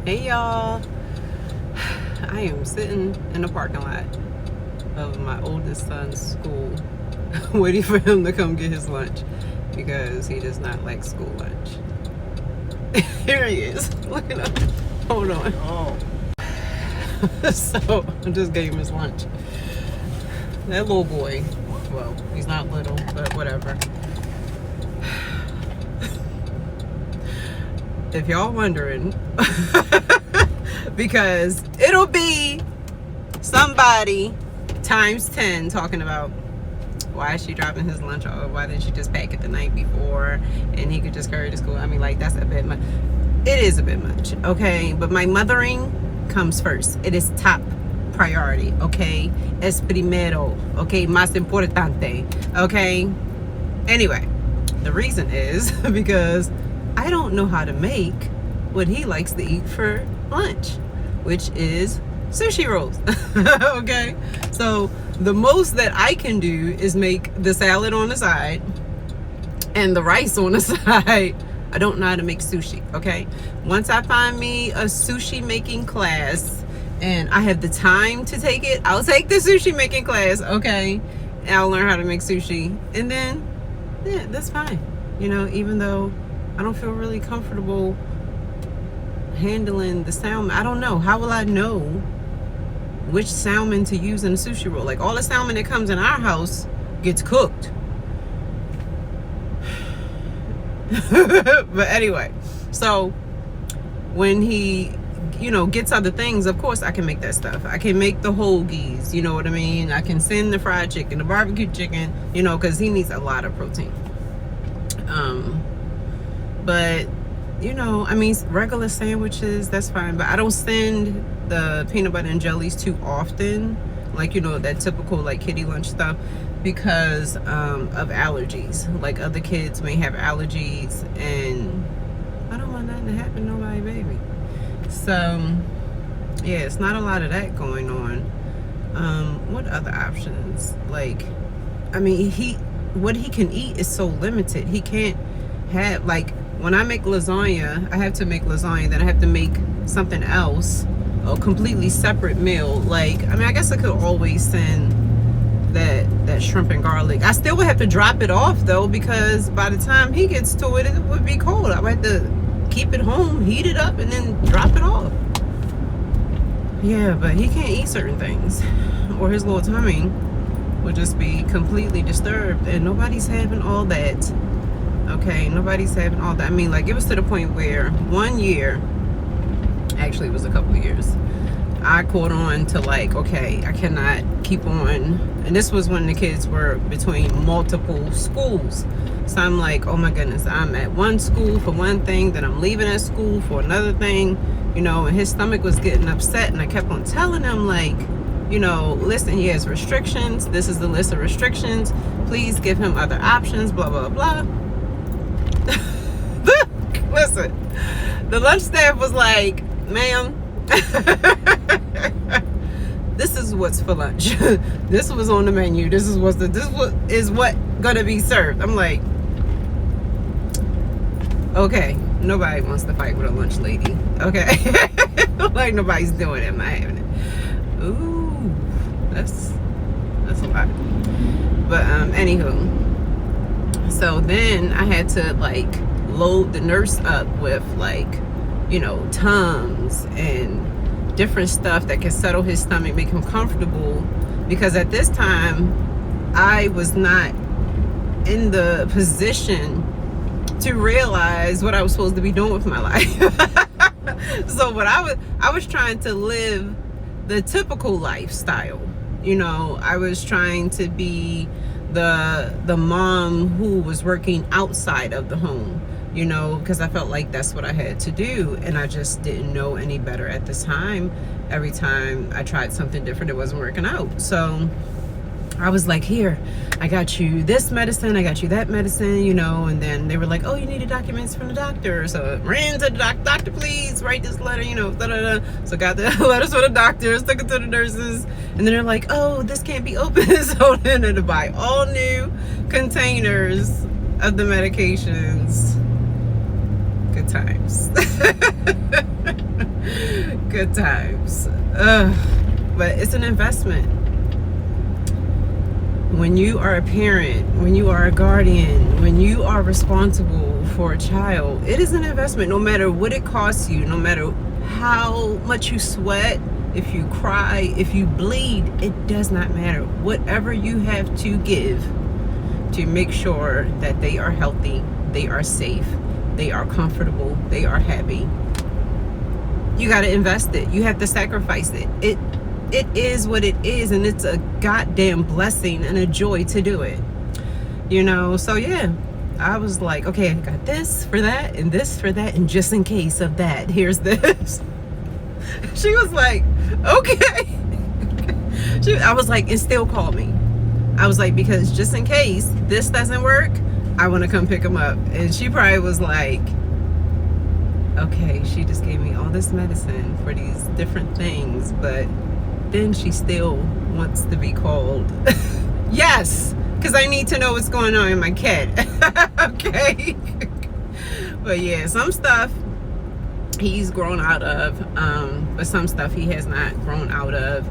Hey y'all, I am sitting in the parking lot of my oldest son's school waiting for him to come get his lunch because he does not like school lunch. Here he is. Look at him. Hold on. Oh, So I just gave him his lunch. That little boy, well, he's not little, but whatever. If y'all wondering, because it'll be somebody times 10 talking about why is she dropping his lunch off? Why didn't she just pack it the night before and he could just carry it to school? I mean, like, that's a bit much. It is a bit much, okay? But my mothering comes first. It is top priority, okay? Es primero, okay? Más importante, okay? Anyway, the reason is because I don't know how to make what he likes to eat for lunch, which is sushi rolls. Okay, so the most that I can do is make the salad on the side and the rice on the side. I don't know how to make sushi. Okay, once I find me a sushi making class and I have the time to take it, I'll take the sushi making class. Okay, and I'll learn how to make sushi, and then yeah, that's fine. You know, even though I don't feel really comfortable handling the salmon. I don't know. How will I know which salmon to use in a sushi roll? Like, all the salmon that comes in our house gets cooked. But anyway, so when he, gets other things, of course I can make that stuff. I can make the hoagies, you know what I mean? I can send the fried chicken, the barbecue chicken, because he needs a lot of protein. But regular sandwiches, that's fine. But I don't send the peanut butter and jellies too often, like, that typical like kiddie lunch stuff, because of allergies. Like, other kids may have allergies, and I don't want nothing to happen to nobody, baby. So yeah, it's not a lot of that going on. What other options? Like, I mean, what he can eat is so limited. He can't have, like, when I make lasagna, I have to make lasagna, then I have to make something else, a completely separate meal. Like, I mean, I guess I could always send that shrimp and garlic. I still would have to drop it off though, because by the time he gets to it, it would be cold. I would have to keep it home, heat it up, and then drop it off. Yeah, but he can't eat certain things, or his little tummy would just be completely disturbed, and nobody's having all that. Okay, nobody's having all that. I mean, like, it was to the point where one year, actually it was a couple of years, I caught on to, like, okay, I cannot keep on. And this was when the kids were between multiple schools. So I'm like, oh my goodness, I'm at one school for one thing, then I'm leaving that school for another thing, and his stomach was getting upset. And I kept on telling him, like, listen, he has restrictions. This is the list of restrictions. Please give him other options, blah, blah, blah. Listen, the lunch staff was like, ma'am, this is what's for lunch. This was on the menu. This is what gonna be served. I'm like, okay, nobody wants to fight with a lunch lady. Okay. Like, nobody's doing it. I'm not having it. Ooh, that's a lot. But anywho, so then I had to, like, load the nurse up with, like, Tums and different stuff that can settle his stomach, make him comfortable, because at this time I was not in the position to realize what I was supposed to be doing with my life. So what I was trying to live the typical lifestyle. I was trying to be the mom who was working outside of the home, because I felt like that's what I had to do, and I just didn't know any better at the time. Every time I tried something different, it wasn't working out. So I was like, here, I got you this medicine, I got you that medicine, and then they were like, oh, you needed documents from the doctor. So I ran to the doctor, please write this letter, So got the letters from the doctors, took it to the nurses, and then they're like, oh, this can't be open. So then I had to buy all new containers of the medications. Good times. But it's an investment. When you are a parent, when you are a guardian, when you are responsible for a child, it is an investment. No matter what it costs you, no matter how much you sweat, if you cry, if you bleed, it does not matter. Whatever you have to give to make sure that they are healthy, they are safe, they are comfortable, they are happy, you got to invest it. You have to sacrifice it. It is what it is, and it's a goddamn blessing and a joy to do it. So yeah, I was like, okay, I got this for that and this for that, and just in case of that, here's this. She was like, okay. I was like, and still call me. I was like, because just in case this doesn't work, I want to come pick him up. And she probably was like, okay, she just gave me all this medicine for these different things, but then she still wants to be called. Yes, because I need to know what's going on in my kid. Okay. But yeah, some stuff he's grown out of, but some stuff he has not grown out of,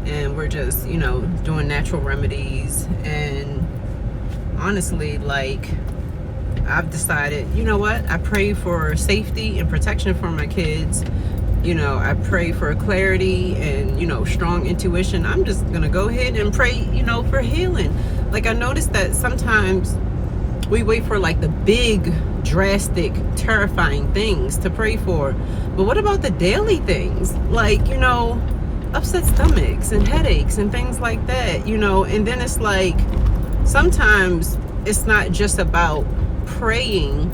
and we're just doing natural remedies. And honestly, like, I've decided, you know what, I pray for safety and protection for my kids. I pray for clarity and strong intuition. I'm just gonna go ahead and pray for healing. Like, I noticed that sometimes we wait for like the big, drastic, terrifying things to pray for, but what about the daily things, like upset stomachs and headaches and things like that? And then it's like, sometimes it's not just about praying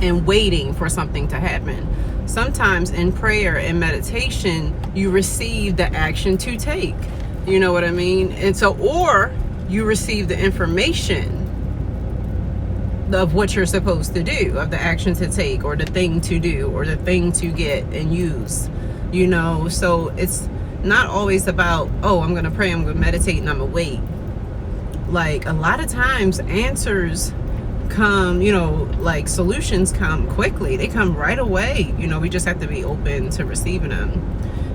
and waiting for something to happen. Sometimes in prayer and meditation, you receive the action to take. You know what I mean? And so, or you receive the information of what you're supposed to do, of the action to take, or the thing to do, or the thing to get and use. So it's not always about, oh, I'm gonna pray, I'm gonna meditate, and I'm gonna wait. Like, a lot of times answers come, like solutions come quickly. They come right away. We just have to be open to receiving them.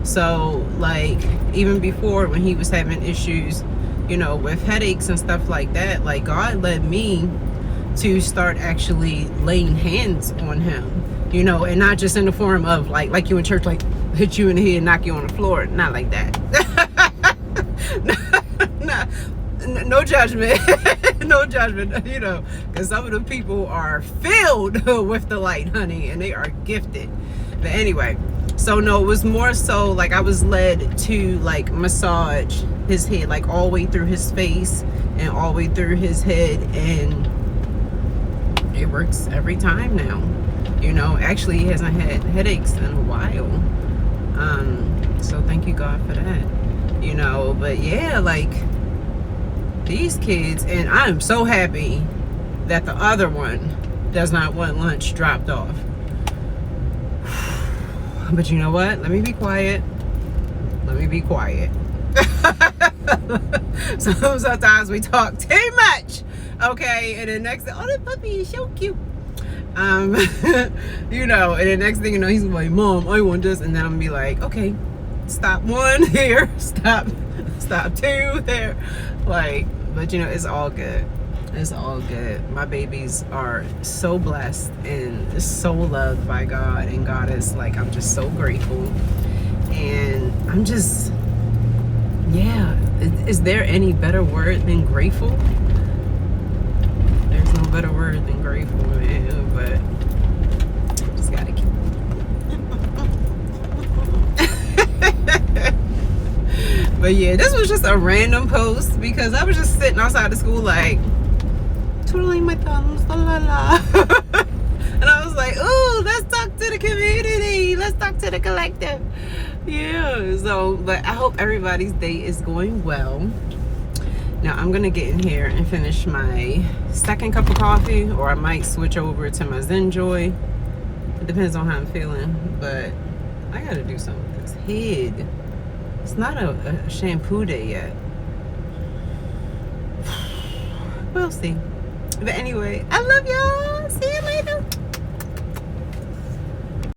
So, like, even before, when he was having issues, with headaches and stuff like that, like, God led me to start actually laying hands on him, and not just in the form of like you in church, like hit you in the head and knock you on the floor. Not like that. No judgment. No judgment, because some of the people are filled with the light, honey, and they are gifted. But anyway, so no, it was more so like I was led to like massage his head, like all the way through his face and all the way through his head, and it works every time now. Actually, he hasn't had headaches in a while. So thank you, God, for that. But yeah, like, these kids, and I'm so happy that the other one does not want lunch dropped off. But you know what? Let me be quiet. Sometimes we talk too much. Okay, and the next thing, oh, the puppy is so cute. And the next thing you know, he's like, Mom, I want this. And then I'm gonna be like, okay, stop one here, stop two there. Like, but it's all good. It's all good. My babies are so blessed and so loved by God, and God is like, I'm just so grateful. And I'm just, yeah, is there any better word than grateful? There's no better word than grateful, man. But just gotta keep But yeah, this was just a random post because I was just sitting outside the school, like, twiddling my thumbs, la la la. And I was like, ooh, let's talk to the community. Let's talk to the collective. Yeah, so, but I hope everybody's day is going well. Now, I'm going to get in here and finish my second cup of coffee, or I might switch over to my Zen Joy. It depends on how I'm feeling, but I got to do something with this head. It's not a shampoo day yet. We'll see. But anyway, I love y'all.